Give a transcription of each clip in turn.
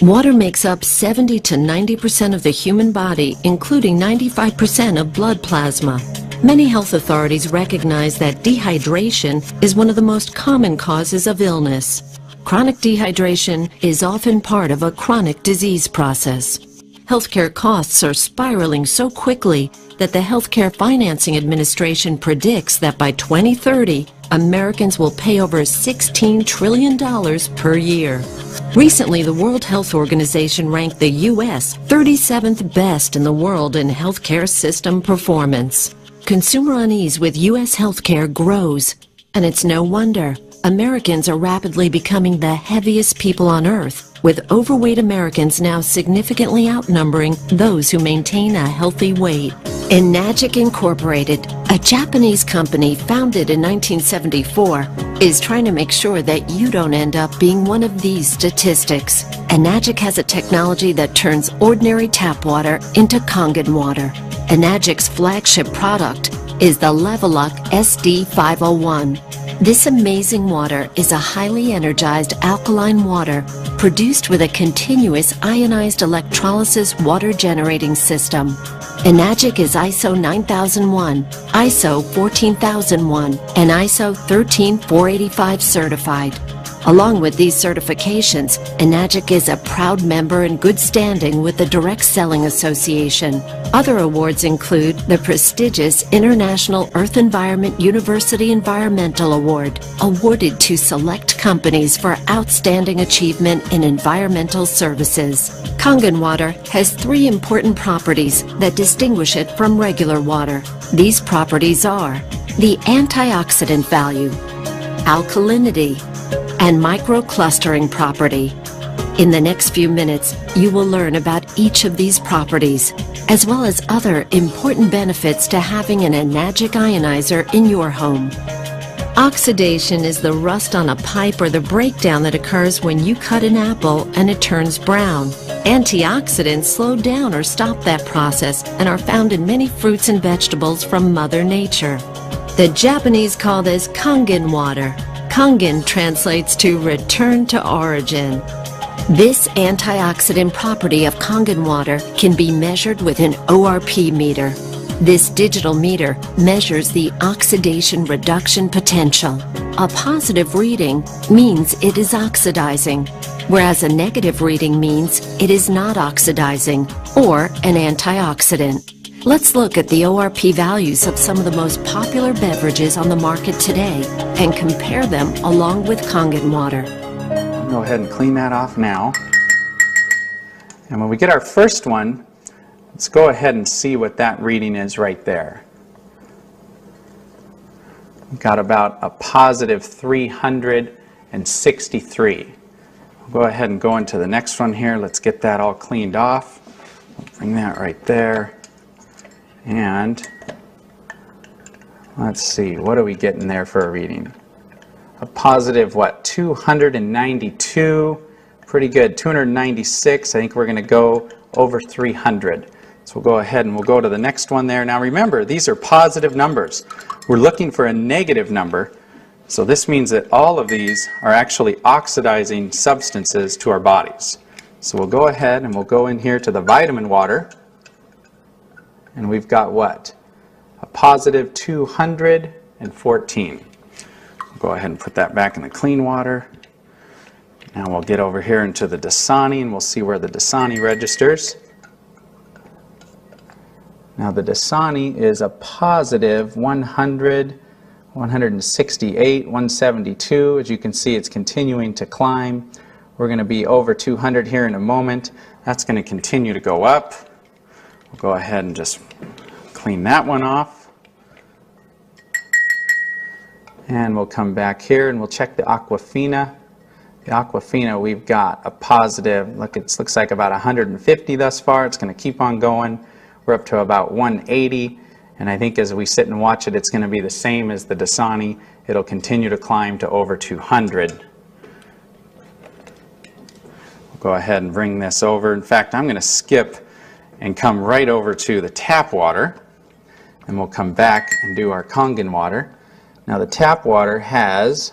Water makes up 70 to 90% of the human body, including 95% of blood plasma. Many health authorities recognize that dehydration is one of the most common causes of illness. Chronic dehydration is often part of a chronic disease process. Healthcare costs are spiraling so quickly that the Healthcare Financing Administration predicts that by 2030, Americans will pay over $16 trillion per year. Recently, the World Health Organization ranked the U.S. 37th best in the world in healthcare system performance. Consumer unease with U.S. healthcare grows, and it's no wonder. Americans are rapidly becoming the heaviest people on earth, with overweight Americans now significantly outnumbering those who maintain a healthy weight. Enagic Incorporated, a Japanese company founded in 1974, is trying to make sure that you don't end up being one of these statistics. Enagic has a technology that turns ordinary tap water into Kangen water. Enagic's flagship product is the Leveluck SD501. This amazing water is a highly energized alkaline water produced with a continuous ionized electrolysis water generating system. Enagic is ISO 9001, ISO 14001, and ISO 13485 certified. Along with these certifications, Enagic is a proud member in good standing with the Direct Selling Association. Other awards include the prestigious International Earth Environment University Environmental Award, awarded to select companies for outstanding achievement in environmental services. Kangen water has 3 important properties that distinguish it from regular water. These properties are the antioxidant value, alkalinity, and microclustering property. In the next few minutes, you will learn about each of these properties, as well as other important benefits to having an Enagic ionizer in your home. Oxidation is the rust on a pipe or the breakdown that occurs when you cut an apple and it turns brown. Antioxidants slow down or stop that process and are found in many fruits and vegetables from Mother Nature. The Japanese call this Kangen water. Kangen translates to return to origin. This antioxidant property of Kangen water can be measured with an ORP meter. This digital meter measures the oxidation reduction potential. A positive reading means it is oxidizing, whereas a negative reading means it is not oxidizing or an antioxidant. Let's look at the ORP values of some of the most popular beverages on the market today and compare them along with Kangen water. I'll go ahead and clean that off now. And when we get our first one, let's go ahead and see what that reading is right there. We've got about a positive 363. I'll go ahead and go into the next one here. Let's get that all cleaned off. Bring that right there. And let's see, what are we getting there for a reading? A positive, what, 292? Pretty good. 296. I think we're going to go over 300. So we'll go ahead and we'll go to the next one there. Now remember, these are positive numbers. We're looking for a negative number. So this means that all of these are actually oxidizing substances to our bodies. So we'll go ahead and we'll go in here to the vitamin water. And we've got what? A positive 214. We'll go ahead and put that back in the clean water. Now we'll get over here into the Dasani and we'll see where the Dasani registers. Now the Dasani is a positive 100, 168, 172. As you can see, it's continuing to climb. We're going to be over 200 here in a moment. That's going to continue to go up. We'll go ahead and just clean that one off. And we'll come back here and we'll check the Aquafina. The Aquafina, we've got a positive, look, it looks like about 150 thus far. It's going to keep on going. We're up to about 180. And I think as we sit and watch it, it's going to be the same as the Dasani. It'll continue to climb to over 200. We'll go ahead and bring this over. In fact, I'm going to skip and come right over to the tap water, and we'll come back and do our Kangen water. Now the tap water has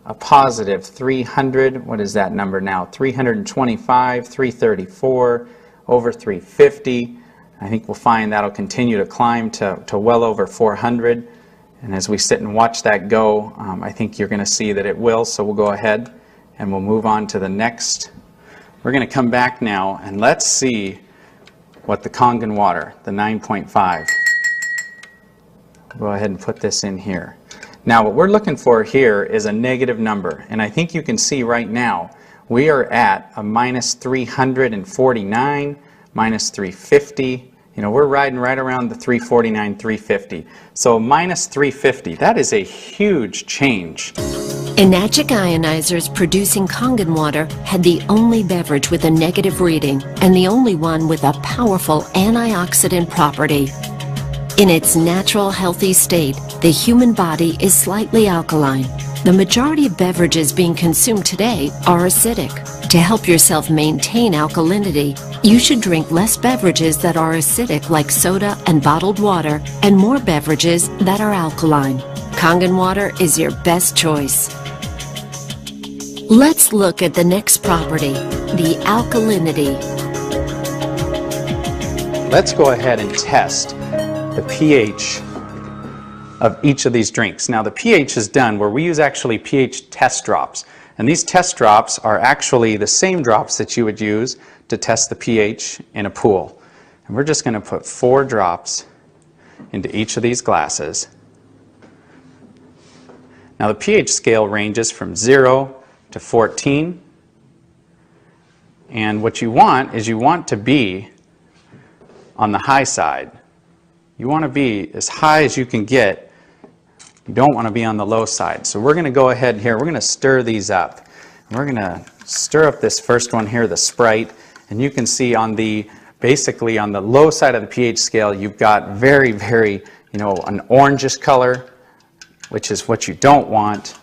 a positive 300, what is that number now? 325, 334, over 350. I think we'll find that'll continue to climb to well over 400. And as we sit and watch that go, I think you're going to see that it will. So we'll go ahead and we'll move on to the next. We're going to come back now and let's see what the Kangen water, the 9.5. Go ahead and put this in here. Now what we're looking for here is a negative number, and I think you can see right now we are at a minus 349, minus 350. You know, we're riding right around the 349, 350. So minus 350, that is a huge change. Enagic ionizers producing Kangen water had the only beverage with a negative reading and the only one with a powerful antioxidant property. In its natural healthy state, the human body is slightly alkaline. The majority of beverages being consumed today are acidic. To help yourself maintain alkalinity, you should drink less beverages that are acidic like soda and bottled water and more beverages that are alkaline. Kangen water is your best choice. Let's look at the next property, the alkalinity. Let's go ahead and test the pH of each of these drinks. Now the pH is done where we use actually pH test drops. And these test drops are actually the same drops that you would use to test the pH in a pool. And we're just going to put 4 drops into each of these glasses. Now the pH scale ranges from 0 to 14. And what you want is you want to be on the high side. You want to be as high as you can get. You don't want to be on the low side. So we're going to go ahead here. We're going to stir these up. We're going to stir up this first one here, the Sprite. And you can see on the, basically on the low side of the pH scale, you've got very, very, you know, an orangish color, which is what you don't want.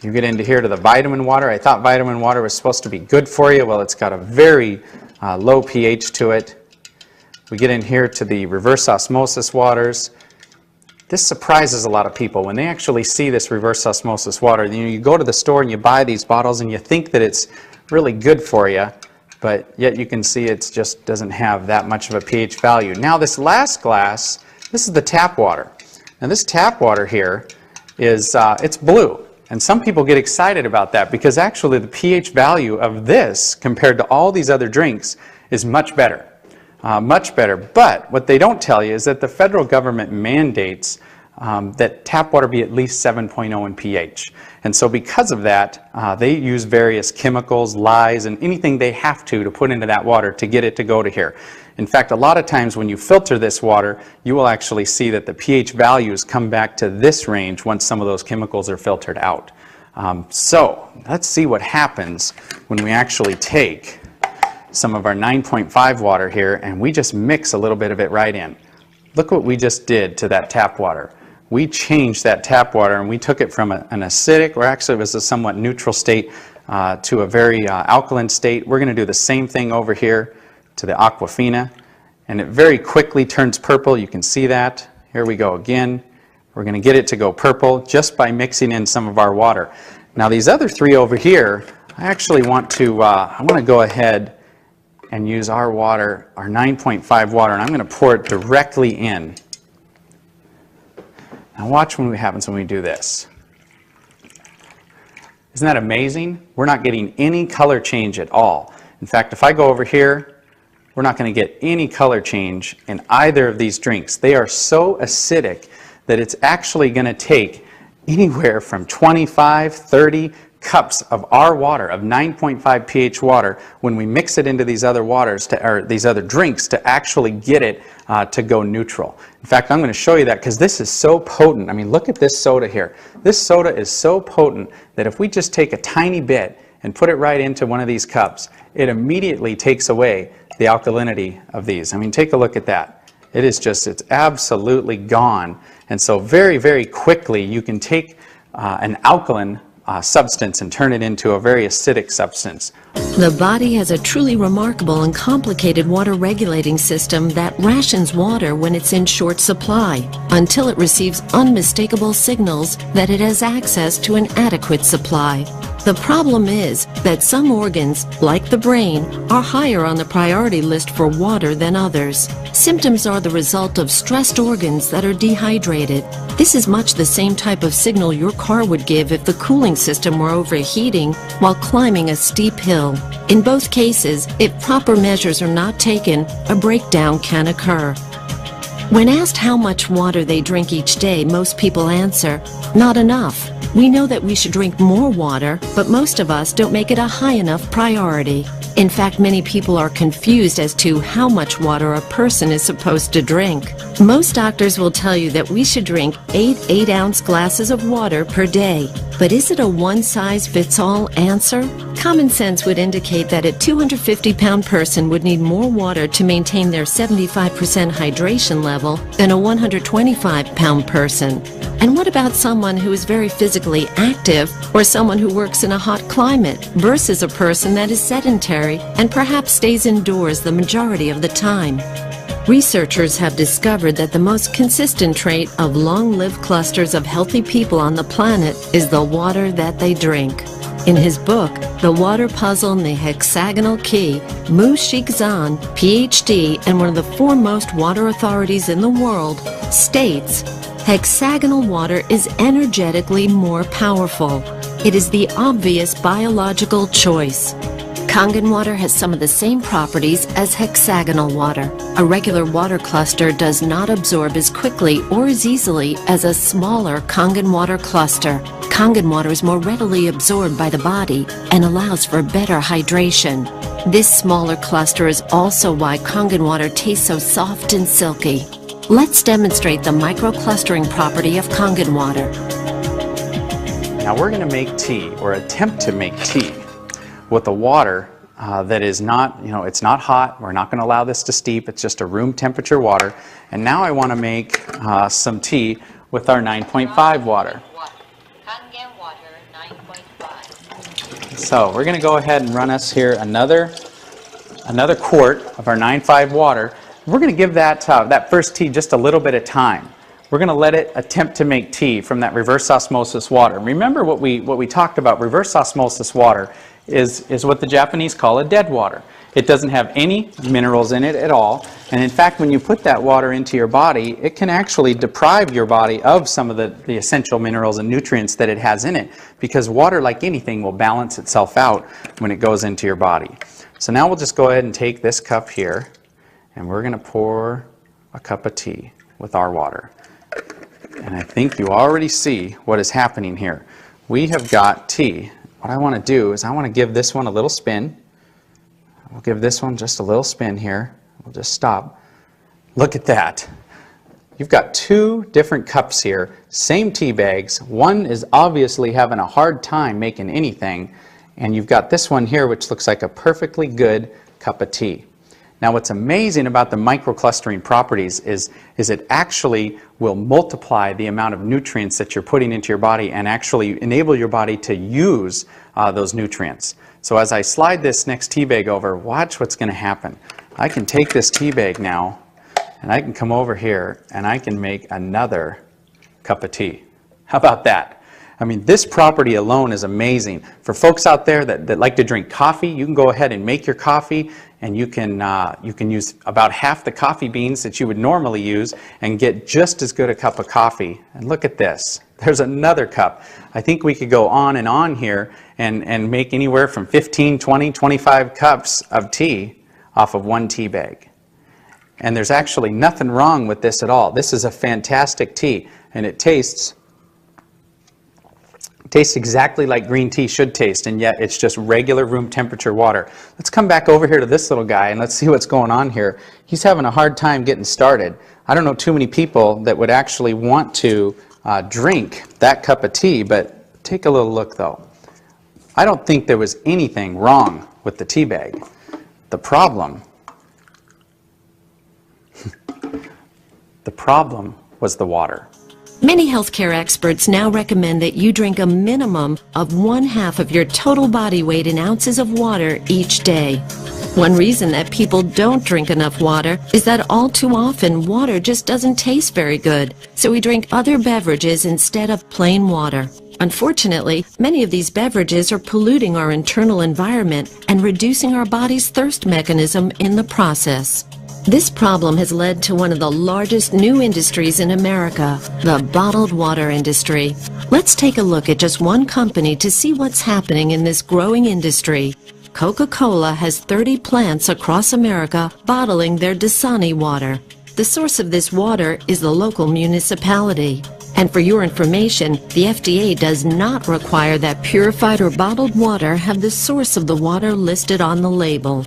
You get into here to the vitamin water. I thought vitamin water was supposed to be good for you. Well, it's got a very low pH to it. We get in here to the reverse osmosis waters. This surprises a lot of people when they actually see this reverse osmosis water. You know, you go to the store and you buy these bottles and you think that it's really good for you, but yet you can see it just doesn't have that much of a pH value. Now this last glass, this is the tap water. Now this tap water here is, it's blue. And some people get excited about that because actually the pH value of this compared to all these other drinks is much better. Much better. But what they don't tell you is that the federal government mandates that tap water be at least 7.0 in pH. And so because of that, they use various chemicals, lyes, and anything they have to put into that water to get it to go to here. In fact, a lot of times when you filter this water, you will actually see that the pH values come back to this range once some of those chemicals are filtered out. So let's see what happens when we actually take some of our 9.5 water here and we just mix a little bit of it right in. Look what we just did to that tap water. We changed that tap water and we took it from an acidic, or actually it was a somewhat neutral state, to a very alkaline state. We're going to do the same thing over here to the Aquafina, and it very quickly turns purple. You can see that. Here we go again. We're going to get it to go purple just by mixing in some of our water. Now these other 3 over here, I actually want to I want to go ahead and use our water, our 9.5 water, and I'm going to pour it directly in. Now watch what happens when we do this. Isn't that amazing? We're not getting any color change at all. In fact, if I go over here, we're not going to get any color change in either of these drinks. They are so acidic that it's actually going to take anywhere from 25, 30 cups of our water, of 9.5 pH water, when we mix it into these other waters, or these other drinks, to actually get it to go neutral. In fact, I'm going to show you that because this is so potent. I mean, look at this soda here. This soda is so potent that if we just take a tiny bit and put it right into one of these cups, it immediately takes away the alkalinity of these. I mean, take a look at that. It is just, it's absolutely gone. And so very, very quickly you can take an alkaline substance and turn it into a very acidic substance. The body has a truly remarkable and complicated water regulating system that rations water when it's in short supply, until it receives unmistakable signals that it has access to an adequate supply. The problem is that some organs, like the brain, are higher on the priority list for water than others. Symptoms are the result of stressed organs that are dehydrated. This is much the same type of signal your car would give if the cooling system were overheating while climbing a steep hill. In both cases, if proper measures are not taken, a breakdown can occur. When asked how much water they drink each day, most people answer, "Not enough." We know that we should drink more water, but most of us don't make it a high enough priority. In fact, many people are confused as to how much water a person is supposed to drink. Most doctors will tell you that we should drink 8 8-ounce glasses of water per day. But is it a one-size-fits-all answer? Common sense would indicate that a 250-pound person would need more water to maintain their 75% hydration level than a 125-pound person. And what about someone who is very physically active or someone who works in a hot climate versus a person that is sedentary and perhaps stays indoors the majority of the time? Researchers have discovered that the most consistent trait of long-lived clusters of healthy people on the planet is the water that they drink. In his book, The Water Puzzle and the Hexagonal Key, Mu Shixan, PhD and one of the foremost water authorities in the world, states, hexagonal water is energetically more powerful. It is the obvious biological choice. Kangen water has some of the same properties as hexagonal water. A regular water cluster does not absorb as quickly or as easily as a smaller Kangen water cluster. Kangen water is more readily absorbed by the body and allows for better hydration. This smaller cluster is also why Kangen water tastes so soft and silky. Let's demonstrate the microclustering property of Kangen water. Now we're going to make tea, or attempt to make tea, with the water that is not, it's not hot. We're not going to allow this to steep. It's just a room temperature water. And now I want to make some tea with our 9.5 water. Kangen water 9.5. So we're going to go ahead and run us here another quart of our 9.5 water. We're going to give that first tea just a little bit of time. We're going to let it attempt to make tea from that reverse osmosis water. Remember what we talked about. Reverse osmosis water is what the Japanese call a dead water. It doesn't have any minerals in it at all. And in fact, when you put that water into your body, it can actually deprive your body of some of the essential minerals and nutrients that it has in it, because water, like anything, will balance itself out when it goes into your body. So now we'll just go ahead and take this cup here, and we're going to pour a cup of tea with our water. And I think you already see what is happening here. We have got tea. What I want to do is I want to give this one a little spin. We'll give this one just a little spin here. We'll just stop. Look at that. You've got two different cups here, same tea bags. One is obviously having a hard time making anything, and you've got this one here which looks like a perfectly good cup of tea. Now what's amazing about the microclustering properties is it actually will multiply the amount of nutrients that you're putting into your body and actually enable your body to use those nutrients. So as I slide this next tea bag over, watch what's going to happen. I can take this tea bag now and I can come over here and I can make another cup of tea. How about that? I mean, this property alone is amazing. For folks out there that like to drink coffee, you can go ahead and make your coffee, and you can use about half the coffee beans that you would normally use and get just as good a cup of coffee. And look at this. There's another cup. I think we could go on and on here and make anywhere from 15, 20, 25 cups of tea off of one tea bag. And there's actually nothing wrong with this at all. This is a fantastic tea, and it tastes exactly like green tea should taste, and yet it's just regular room temperature water. Let's come back over here to this little guy and let's see what's going on here. He's having a hard time getting started. I don't know too many people that would actually want to drink that cup of tea, but take a little look though. I don't think there was anything wrong with the tea bag. The problem was the water. Many healthcare experts now recommend that you drink a minimum of 1/2 of your total body weight in ounces of water each day. One reason that people don't drink enough water is that all too often water just doesn't taste very good, so we drink other beverages instead of plain water. Unfortunately, many of these beverages are polluting our internal environment and reducing our body's thirst mechanism in the process. This problem has led to one of the largest new industries in America, the bottled water industry. Let's take a look at just one company to see what's happening in this growing industry. Coca-Cola has 30 plants across America bottling their Dasani water. The source of this water is the local municipality. And for your information, the FDA does not require that purified or bottled water have the source of the water listed on the label.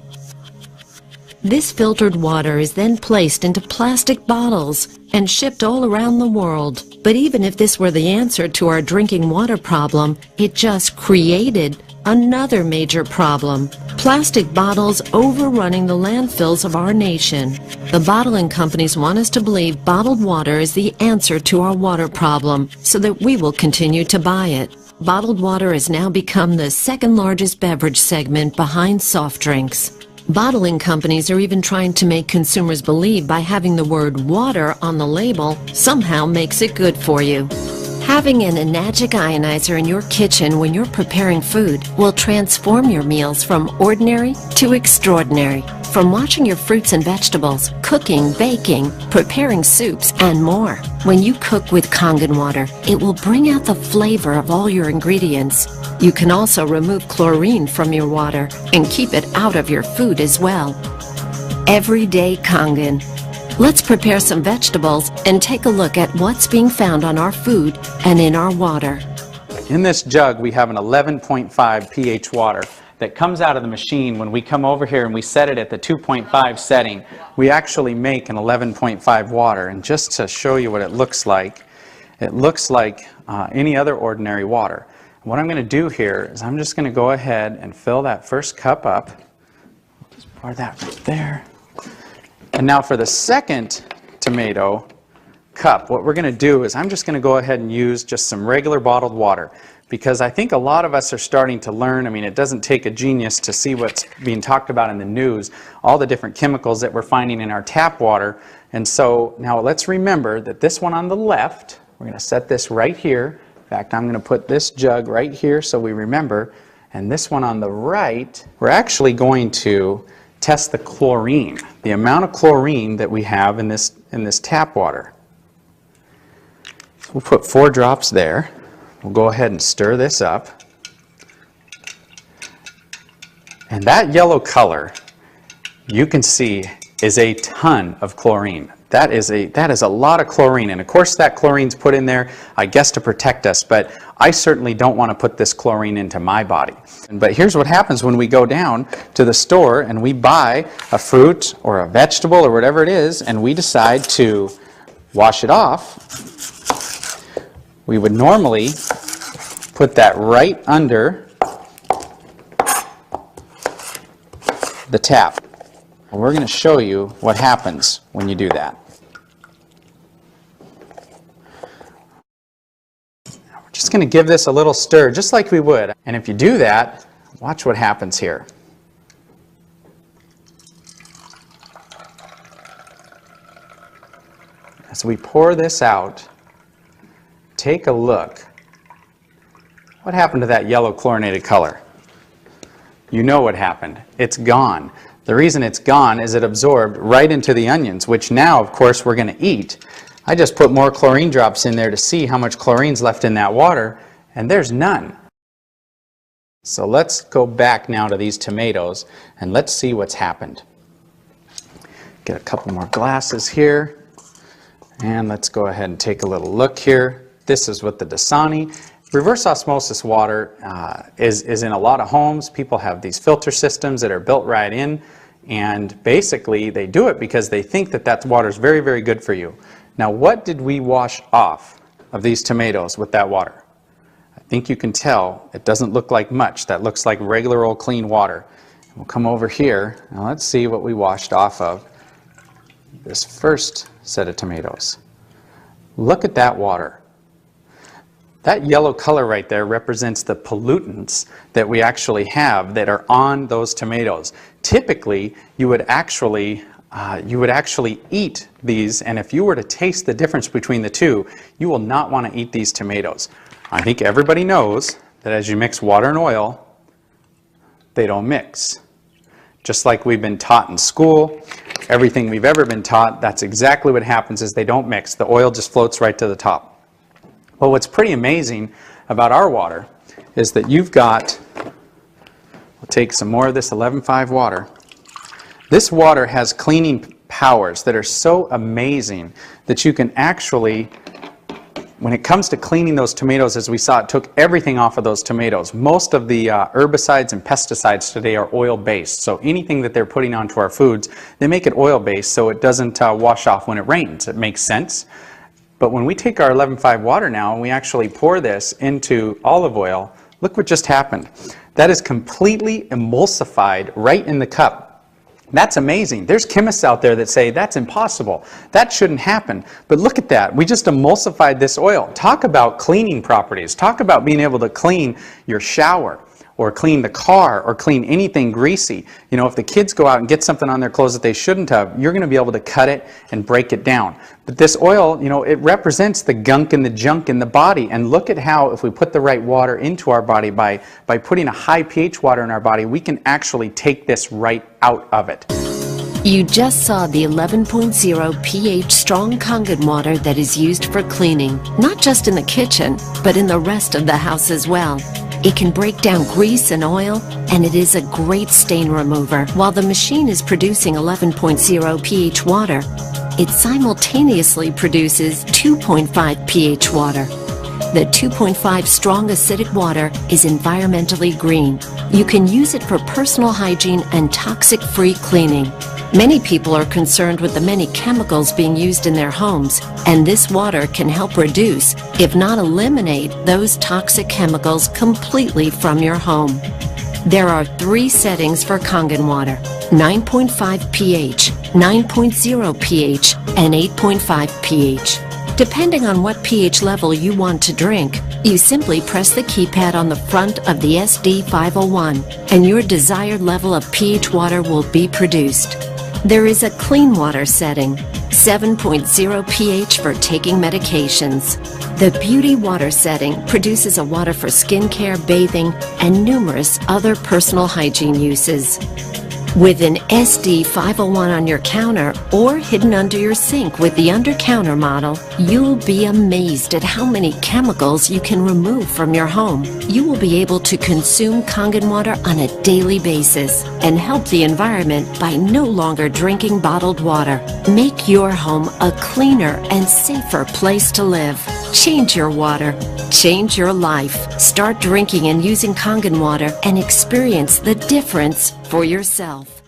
This filtered water is then placed into plastic bottles and shipped all around the world. But even if this were the answer to our drinking water problem, it just created another major problem: plastic bottles overrunning the landfills of our nation. The bottling companies want us to believe bottled water is the answer to our water problem so that we will continue to buy it. Bottled water has now become the second largest beverage segment behind soft drinks. Bottling companies are even trying to make consumers believe by having the word water on the label somehow makes it good for you. Having an enagic ionizer in your kitchen when you're preparing food will transform your meals from ordinary to extraordinary. From washing your fruits and vegetables, cooking, baking, preparing soups, and more. When you cook with Kangen water, it will bring out the flavor of all your ingredients. You can also remove chlorine from your water and keep it out of your food as well. Everyday Kangen. Let's prepare some vegetables and take a look at what's being found on our food and in our water. In this jug, we have an 11.5 pH water that comes out of the machine. When we come over here and we set it at the 2.5 setting, we actually make an 11.5 water. And just to show you what it looks like any other ordinary water. What I'm going to do here is I'm just going to go ahead and fill that first cup up. Just pour that right there. And now for the second tomato cup, what we're going to do is I'm just going to go ahead and use just some regular bottled water, because I think a lot of us are starting to learn. I mean, it doesn't take a genius to see what's being talked about in the news, all the different chemicals that we're finding in our tap water. And so now let's remember that this one on the left, we're going to set this right here. In fact, I'm going to put this jug right here so we remember. And this one on the right, we're actually going to test the chlorine, the amount of chlorine that we have in this tap water. So we'll put 4 drops there. We'll go ahead and stir this up. And that yellow color, you can see, is a ton of chlorine. That is a lot of chlorine, and of course that chlorine's put in there, I guess, to protect us, but I certainly don't want to put this chlorine into my body. But here's what happens when we go down to the store and we buy a fruit or a vegetable or whatever it is, and we decide to wash it off. We would normally put that right under the tap. We're going to show you what happens when you do that. We're just going to give this a little stir, just like we would. And if you do that, watch what happens here. As we pour this out, take a look. What happened to that yellow chlorinated color? You know what happened. It's gone. The reason it's gone is it absorbed right into the onions, which now, of course, we're going to eat. I just put more chlorine drops in there to see how much chlorine's left in that water, and there's none. So let's go back now to these tomatoes, and let's see what's happened. Get a couple more glasses here, and let's go ahead and take a little look here. This is what the Dasani. Reverse osmosis water is in a lot of homes. People have these filter systems that are built right in, and basically they do it because they think that that water is very, very good for you. Now, what did we wash off of these tomatoes with that water? I think you can tell it doesn't look like much. That looks like regular old clean water. We'll come over here. Now let's see what we washed off of this first set of tomatoes. Look at that water. That yellow color right there represents the pollutants that we actually have that are on those tomatoes. Typically, you would actually eat these, and if you were to taste the difference between the two, you will not want to eat these tomatoes. I think everybody knows that as you mix water and oil, they don't mix. Just like we've been taught in school, everything we've ever been taught, that's exactly what happens is they don't mix. The oil just floats right to the top. Well, what's pretty amazing about our water is that you've got, we'll take some more of this 11.5 water. This water has cleaning powers that are so amazing that you can actually, when it comes to cleaning those tomatoes, as we saw, it took everything off of those tomatoes. Most of the herbicides and pesticides today are oil-based. So anything that they're putting onto our foods, they make it oil-based so it doesn't wash off when it rains. It makes sense. But when we take our 11.5 water now and we actually pour this into olive oil, look what just happened. That is completely emulsified right in the cup. That's amazing. There's chemists out there that say that's impossible. That shouldn't happen. But look at that. We just emulsified this oil. Talk about cleaning properties. Talk about being able to clean your shower or clean the car or clean anything greasy. You know, if the kids go out and get something on their clothes that they shouldn't have, you're going to be able to cut it and break it down. But this oil, you know, it represents the gunk and the junk in the body. And look at how if we put the right water into our body by putting a high pH water in our body, we can actually take this right out of it. You just saw the 11.0 pH strong Kangen water that is used for cleaning, not just in the kitchen, but in the rest of the house as well. It can break down grease and oil, and it is a great stain remover. While the machine is producing 11.0 pH water, it simultaneously produces 2.5 pH water. The 2.5 strong acidic water is environmentally green. You can use it for personal hygiene and toxic-free cleaning. Many people are concerned with the many chemicals being used in their homes, and this water can help reduce, if not eliminate, those toxic chemicals completely from your home. There are 3 settings for Kangen water: 9.5 pH, 9.0 pH, and 8.5 pH. Depending on what pH level you want to drink, you simply press the keypad on the front of the SD501 and your desired level of pH water will be produced. There is a clean water setting, 7.0 pH for taking medications. The beauty water setting produces a water for skincare, bathing, and numerous other personal hygiene uses. With an SD501 on your counter or hidden under your sink with the under-counter model, you'll be amazed at how many chemicals you can remove from your home. You will be able to consume Kangen water on a daily basis and help the environment by no longer drinking bottled water. Make your home a cleaner and safer place to live. Change your water. Change your life. Start drinking and using Kangen water and experience the difference for yourself.